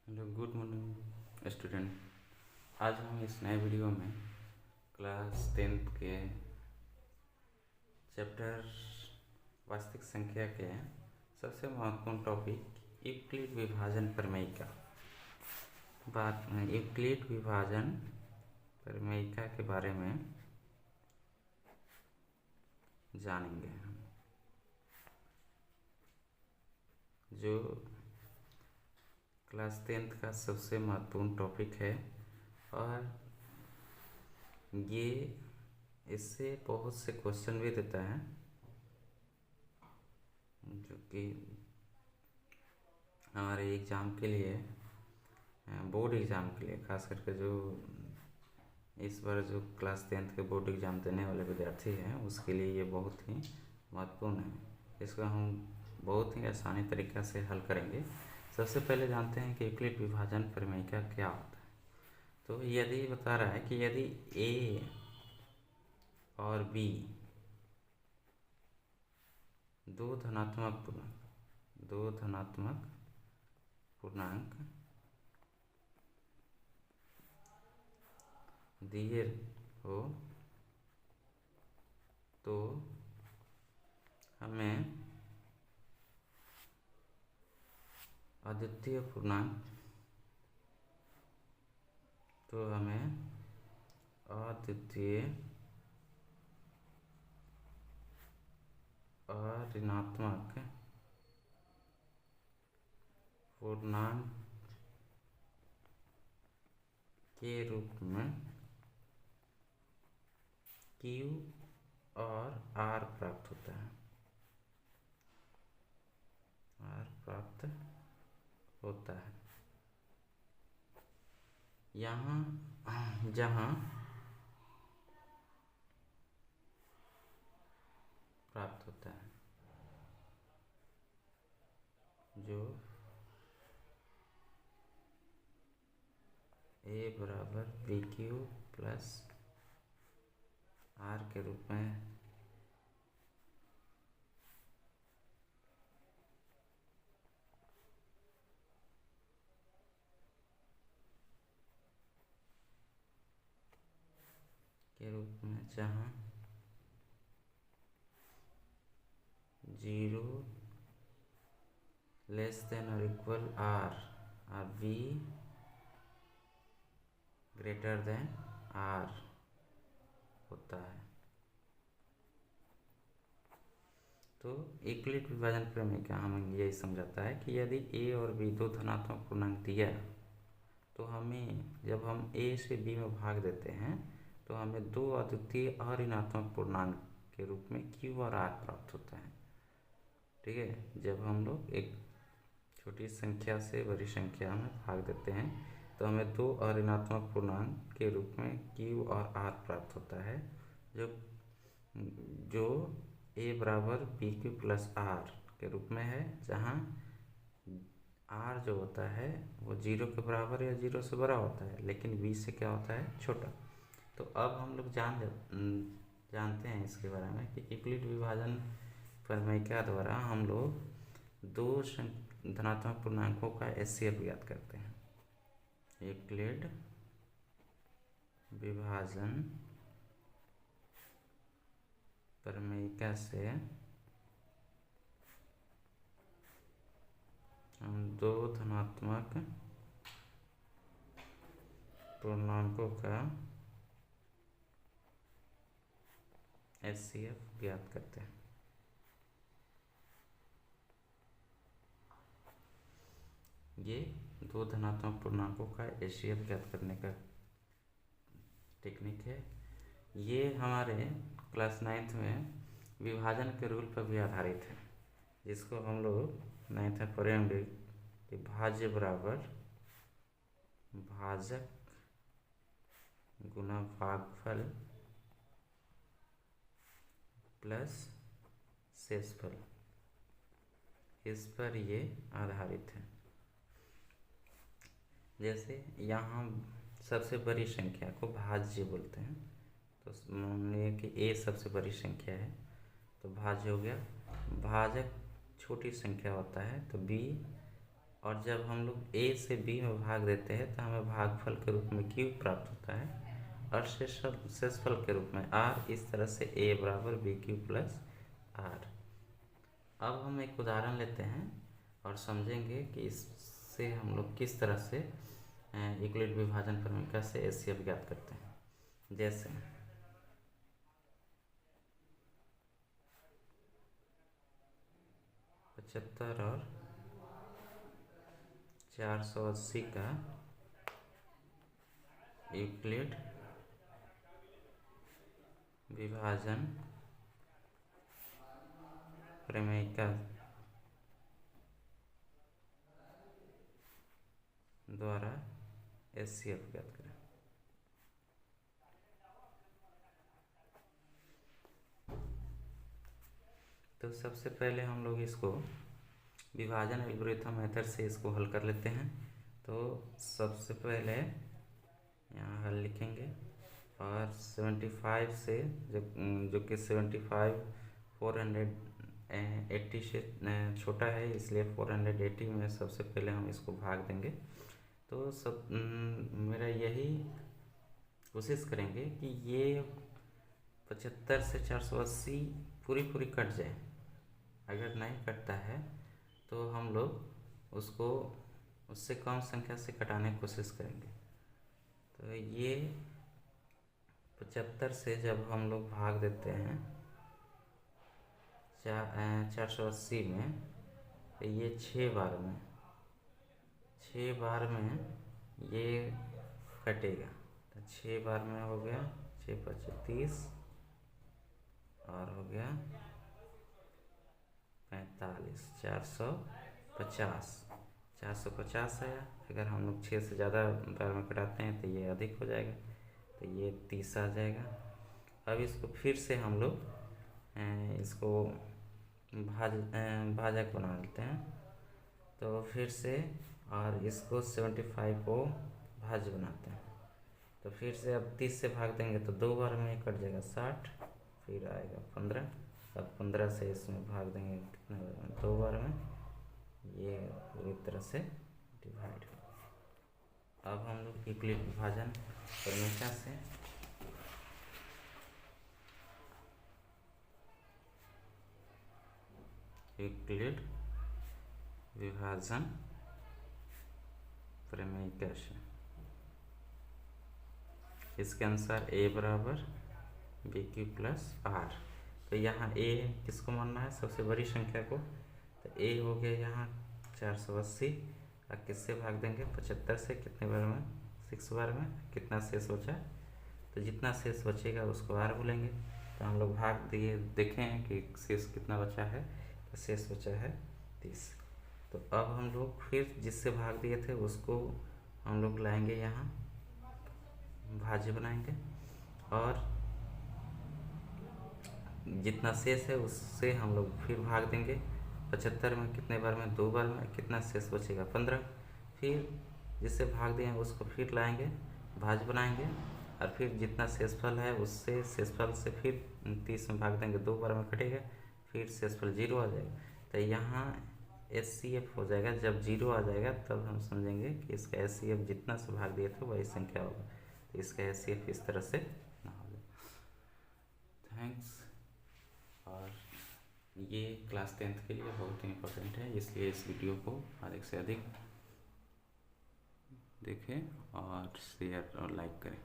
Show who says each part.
Speaker 1: Hello, good morning student. आज हम इस नए वीडियो में क्लास 10th के चैप्टर वास्तविक संख्या के सबसे महत्वपूर्ण टॉपिक यूक्लिड विभाजन प्रमेयिका यूक्लिड विभाजन प्रमेयिका के बारे में जानेंगे। जो क्लास 10th का सबसे महत्वपूर्ण टॉपिक है और ये इससे बहुत से क्वेश्चन भी देता है, जो कि हमारे एग्ज़ाम के लिए, बोर्ड एग्ज़ाम के लिए, खास करके जो इस बार जो क्लास 10th के बोर्ड एग्ज़ाम देने वाले विद्यार्थी हैं उसके लिए ये बहुत ही महत्वपूर्ण है। इसको हम बहुत ही आसानी तरीक़ा से हल करेंगे। सबसे पहले जानते हैं कि यूक्लिड विभाजन प्रमेयिका क्या होता है। तो यदि बता रहा है कि यदि ए और बी दो धनात्मक पूर्णांक दिए हो तो हमें अद्वितीय ऋणात्मक पूर्णांक के रूप में Q और R प्राप्त होता है। यहाँ जहाँ प्राप्त होता है जो A बराबर BQ प्लस R के रूप में जहाँ 0 लेस देन और इक्वल R और B ग्रेटर देन R होता है। तो यूक्लिड विभाजन प्रमेयिका हमें यही समझाता है कि यदि A और B दो धनात्मक पूर्णांक दिया तो हमें, जब हम A से B में भाग देते हैं तो हमें दो अद्वितीय अऋणात्मक पूर्णांक के रूप में Q और R प्राप्त होता है। ठीक है, जब हम लोग एक छोटी संख्या से बड़ी संख्या में भाग देते हैं तो हमें दो अऋणात्मक पूर्णांक के रूप में Q और R प्राप्त होता है, जो A बराबर BQ प्लस R के रूप में है, जहाँ R जो होता है वो 0 के बराबर या 0 से बड़ा होता है, लेकिन B से क्या होता है, छोटा। तो अब हम लोग जानते हैं इसके बारे में कि यूक्लिड विभाजन प्रमेयिका द्वारा हम लोग दो धनात्मक पूर्णांकों का एचसीएफ ज्ञात करते हैं। यूक्लिड विभाजन प्रमेयिका से हम दो धनात्मक पूर्णांकों का एचसीएफ ज्ञात करते हैं। ये दो धनात्मक पूर्णांकों का एचसीएफ ज्ञात करने का टेक्निक है। ये हमारे क्लास 9th में विभाजन के रूल पर भी आधारित है, जिसको हम लोग 9th में पढ़ेंगे कि भाज्य बराबर भाजक गुना भागफल प्लस शेषफल, इस पर ये आधारित है। जैसे यहाँ सबसे बड़ी संख्या को भाज्य बोलते हैं, तो मान लिया कि A सबसे बड़ी संख्या है तो भाज्य हो गया। भाजक छोटी संख्या होता है तो B और जब हम लोग ए से बी में भाग देते हैं तो हमें भागफल के रूप में क्यू प्राप्त होता है और शेषफल के रूप में आर। इस तरह से ए बराबर बी क्यू प्लस आर। अब हम एक उदाहरण लेते हैं और समझेंगे कि इससे हम लोग किस तरह से यूक्लिड विभाजन प्रमेय से एचसीएफ ज्ञात करते हैं। जैसे 75 और 480 का यूक्लिड विभाजन प्रमेय द्वारा एचसीएफ ज्ञात करें। तो सबसे पहले हम लोग इसको विभाजन एल्गोरिथम मेथड से इसको हल कर लेते हैं। तो सबसे पहले यहाँ हल लिखेंगे और 75 से जो कि 75 480 से छोटा है, इसलिए 480 में सबसे पहले हम इसको भाग देंगे। तो सब मेरा यही कोशिश करेंगे कि ये 75 से 480 पूरी कट जाए। अगर नहीं कटता है तो हम लोग उसको उससे कम संख्या से कटाने की कोशिश करेंगे। तो ये 75 से जब हम लोग भाग देते हैं 480 में, तो ये 6 बार में ये कटेगा। तो 6 बार में हो गया 6 × 30 और हो गया 45, 450 आया। अगर हम लोग 6 से ज़्यादा बार में कटाते हैं तो ये अधिक हो जाएगा, तो ये 30 आ जाएगा। अब इसको फिर से हम लोग इसको भाजक बना लेते हैं। तो फिर से और इसको 75 को भाज्य बनाते हैं। तो फिर से अब 30 से भाग देंगे तो 2 बार में कट जाएगा 60, फिर आएगा 15। अब 15 से इसमें भाग देंगे कितने बार में, 2 बार में, ये पूरी तरह से डिवाइड हो। अब हम लोग यूक्लिड विभाजन प्रमेय से यूक्लिड विभाजन प्रमेय से इसके अनुसार ए बराबर बी क्यू प्लस आर। तो यहाँ ए किसको मानना है, सबसे बड़ी संख्या को। तो ए हो गया यहाँ 480 और किससे भाग देंगे 75 से, कितने बार में 6 बार में, कितना शेष बचा। तो जितना शेष बचेगा उसको आर बोलेंगे। तो हम लोग भाग दिए, देखे हैं कि शेष कितना बचा है। तो शेष बचा है 30। तो अब हम लोग फिर जिससे भाग दिए थे उसको हम लोग लाएंगे यहाँ, भाज्य बनाएंगे और जितना शेष है उससे हम लोग फिर भाग देंगे। 75 में कितने बार में, 2 बार में, कितना शेष बचेगा 15। फिर जिससे भाग दिए उसको फिर लाएंगे, भाज्य बनाएंगे और फिर जितना शेषफल है उससे शेषफल से फिर 30 में भाग देंगे, 2 बार में कटेगा, फिर शेषफल 0 आ जाएगा। तो यहाँ एचसीएफ हो जाएगा। जब 0 आ जाएगा तब हम समझेंगे कि इसका एचसीएफ जितना से भाग दिए थे वही संख्या होगा। तो इसका एचसीएफ इस तरह से ना हो जाए। थैंक्स। और ये क्लास 10th के लिए बहुत ही इम्पोर्टेंट है, इसलिए इस वीडियो को अधिक से अधिक देखें और शेयर और लाइक करें।